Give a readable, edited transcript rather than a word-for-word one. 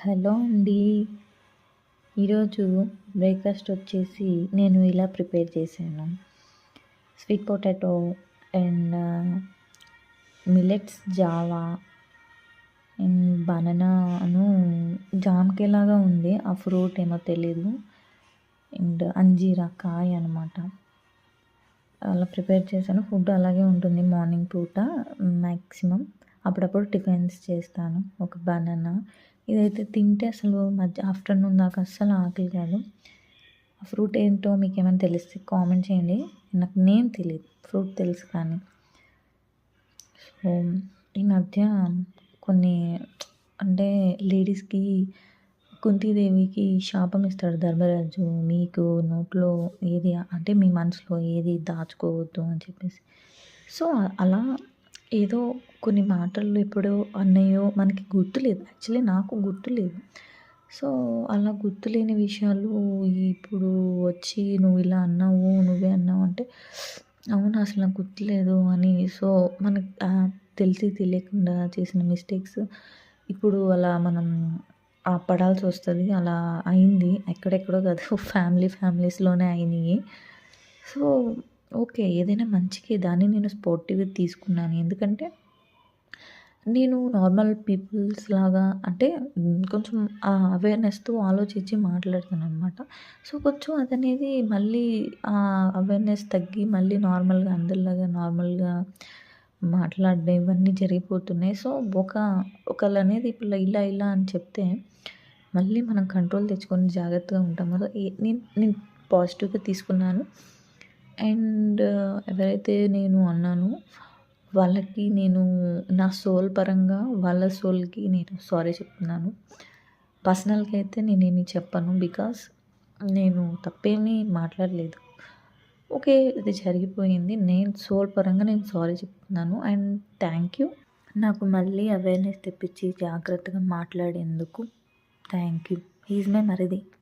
Hello అండి. ఈరోజు breakfast వచ్చేసి నేను ఇలా ప్రిపేర్ చేశాను. స్వీట్ పొటాటో అండ్ మిల్లెట్స్ జావా అండ్ బనానాను జామకాయలాగా ఉంది. ఆ ఫ్రూట్ ఏమో తెలీదు. అండ్ అంజీరా కాయ అనమాట. అలా ప్రిపేర్ చేశాను. ఫుడ్ అలాగే ఉంటుంది మార్నింగ్ పూట మ్యాక్సిమం. అప్పుడప్పుడు టిఫిన్స్ చేస్తాను. ఒక బనానా ఇదైతే తింటే అసలు ఆఫ్టర్నూన్ దాకా అస్సలు ఆకలి కాదు. ఆ ఫ్రూట్ ఏంటో మీకేమైనా తెలిస్తే కామెంట్ చేయండి. నాకు నేమ్ తెలీదు. ఫ్రూట్ తెలుసు కానీ. సో ఈ మధ్య కొన్ని అంటే లేడీస్‌కి కుంతీదేవికి శాపం ఇస్తాడు ధర్మరాజు. మీకు నోట్లో ఏది అంటే మీ మనసులో ఏది దాచుకోవద్దు అని చెప్పేసి. సో అలా ఏదో కొన్ని మాటలు ఎప్పుడో అన్నాయో మనకి గుర్తులేదు. యాక్చువల్లీ నాకు గుర్తులేదు. సో అలా గుర్తులేని విషయాలు ఇప్పుడు వచ్చి నువ్వు ఇలా అన్నావు, నువ్వే అన్నావు అంటే అవునా అసలు నాకు గుర్తులేదు అని. సో మనకు తెలిసి తెలియకుండా చేసిన మిస్టేక్స్ ఇప్పుడు అలా మనం పడాల్సి వస్తుంది. అలా అయింది. ఎక్కడెక్కడో కాదు ఫ్యామిలీస్‌లోనే అయినాయి. So okay. ఏదైనా మంచికే దాన్ని నేను స్పోర్టివ్‌గా తీసుకున్నాను. ఎందుకంటే నేను నార్మల్ పీపుల్స్ లాగా అంటే కొంచెం అవేర్‌నెస్‌తో ఆలోచించి మాట్లాడతాననమాట. సో కొంచెం అదనేది మళ్ళీ అవేర్‌నెస్ తగ్గి మళ్ళీ నార్మల్‌గా అందరిలాగా నార్మల్‌గా మాట్లాడడం ఇవన్నీ జరిగిపోతున్నాయి. సో ఒకళ్ళనేది ఇప్పుడు ఇలా ఇలా అని చెప్తే మళ్ళీ మనం కంట్రోల్ తెచ్చుకొని జాగ్రత్తగా ఉంటాం కదా! నేను పాజిటివ్‌గా తీసుకున్నాను. అండ్ ఎవరైతే నేను అన్నానో వాళ్ళకి నేను నా సోల్ పరంగా వాళ్ళ సోల్‌కి నేను సారీ చెప్తున్నాను. పర్సనల్‌గా అయితే నేనేమి చెప్పను. బికాస్ నేను తప్పేమీ మాట్లాడలేదు. ఓకే. ఇది జరిగిపోయింది. నేను సోల్ పరంగా నేను సారీ చెప్తున్నాను. And thank you. నాకు మళ్ళీ అవేర్‌నెస్ తెప్పించి జాగ్రత్తగా మాట్లాడేందుకు thank you. He is my మరిది.